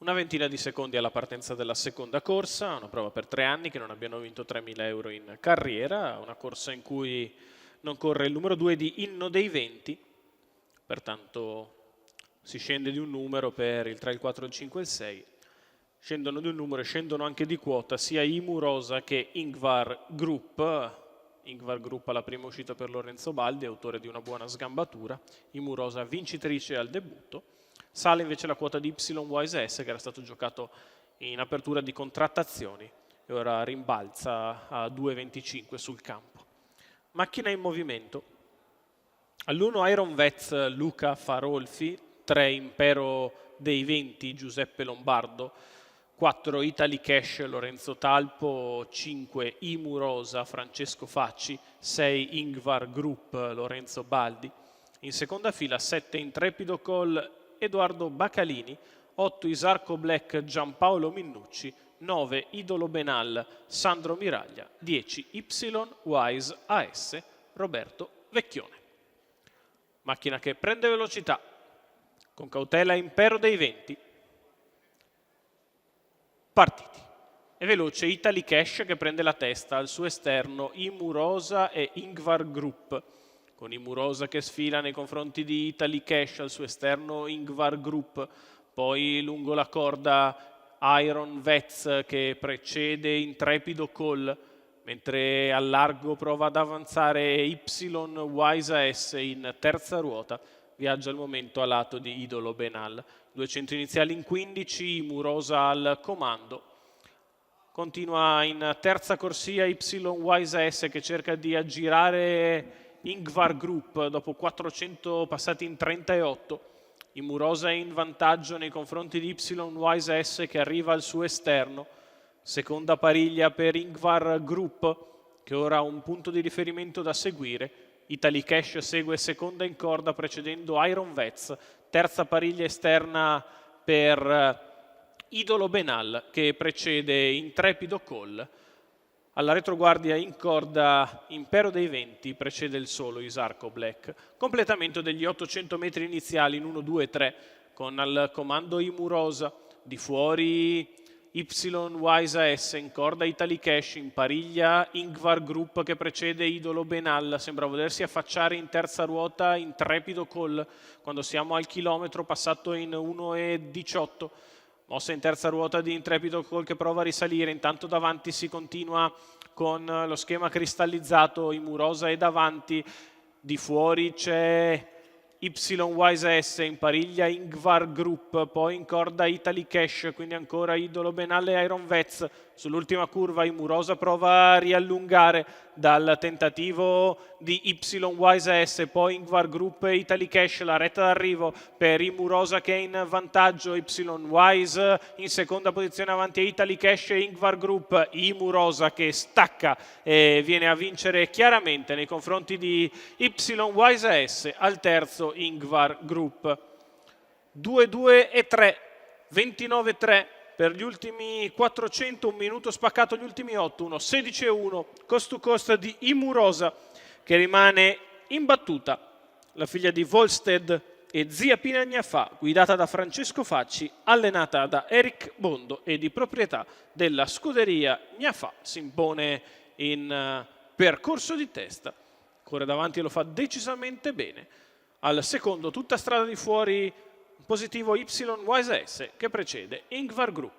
Una ventina di secondi alla partenza della seconda corsa, una prova per 3 anni che non abbiano vinto 3.000 euro in carriera, una corsa in cui non corre il numero 2 di Inno dei Venti, pertanto si scende di un numero per il 3, il 4, il 5 e il 6. Scendono di un numero e scendono anche di quota sia Imu Rosa che Ingvar Group. Ingvar Group alla prima uscita per Lorenzo Baldi, autore di una buona sgambatura. Imu Rosa vincitrice al debutto. Sale invece la quota di YYS che era stato giocato in apertura di contrattazioni e ora rimbalza a 2,25 sul campo. Macchina in movimento. All'1 Iron Vets Luca Farolfi, 3 Impero dei Venti Giuseppe Lombardo, 4 Italy Cash Lorenzo Talpo, 5 Imu Rosa Francesco Facci, 6 Ingvar Group Lorenzo Baldi. In seconda fila 7 Intrepido Call Edoardo Bacalini, 8 Isarco Black Giampaolo Minnucci, 9 Idolo Benal Sandro Miraglia, 10 Y Wise AS Roberto Vecchione. Macchina che prende velocità, con cautela Impero dei Venti. Partiti. È veloce Italy Cash che prende la testa, al suo esterno Imu Rosa e Ingvar Group. Con Imu Rosa che sfila nei confronti di Italy Cash, al suo esterno Ingvar Group. Poi lungo la corda Iron Vets che precede Intrepido Call, mentre al largo prova ad avanzare Y Wise AS in terza ruota. Viaggia al momento a lato di Idolo Benal. 200 iniziali in 15, Imu Rosa al comando. Continua in terza corsia Y Wise AS che cerca di aggirare Ingvar Group dopo 400 passati in 38. Imu Rosa è in vantaggio nei confronti di Y Wise AS che arriva al suo esterno. Seconda pariglia per Ingvar Group che ora ha un punto di riferimento da seguire. Italy Cash segue seconda in corda precedendo Iron Vets. Terza pariglia esterna per Idolo Benal che precede Intrepido Call. Alla retroguardia in corda Impero dei Venti precede il solo Isarco Black. Completamento degli 800 metri iniziali in 1, 2, 3 con al comando Imu Rosa. Di fuori Y Wise AS, in corda Italy Cash, in pariglia Ingvar Group che precede Idolo Benal. Sembra volersi affacciare in terza ruota Intrepido Call quando siamo al chilometro passato in 1,18. Mossa in terza ruota di Intrepido Call che prova a risalire, intanto davanti si continua con lo schema cristallizzato, Imu Rosa è davanti, di fuori c'è Y Wise S, in pariglia Ingvar Group, poi in corda Italy Cash, quindi ancora Idolo Benal e Iron Vets. Sull'ultima curva Imu Rosa prova a riallungare dal tentativo di Y Wise S, poi Ingvar Group e Italy Cash, la retta d'arrivo per Imu Rosa che è in vantaggio, Y Wise in seconda posizione avanti a Italy Cash e Ingvar Group. Imu Rosa che stacca e viene a vincere chiaramente nei confronti di Y Wise S, al terzo Ingvar Group. 2-2 e 3, 29-3 per gli ultimi 400, un minuto spaccato gli ultimi 8, 16-1, cost to cost di Imu Rosa che rimane imbattuta. La figlia di Volstead e zia Pina Gnafà, guidata da Francesco Facci, allenata da Eric Bondo e di proprietà della scuderia Gnafà, si impone in percorso di testa. Corre davanti e lo fa decisamente bene. Al secondo, tutta strada di fuori, positivo Y Wise S che precede Ingvar Group.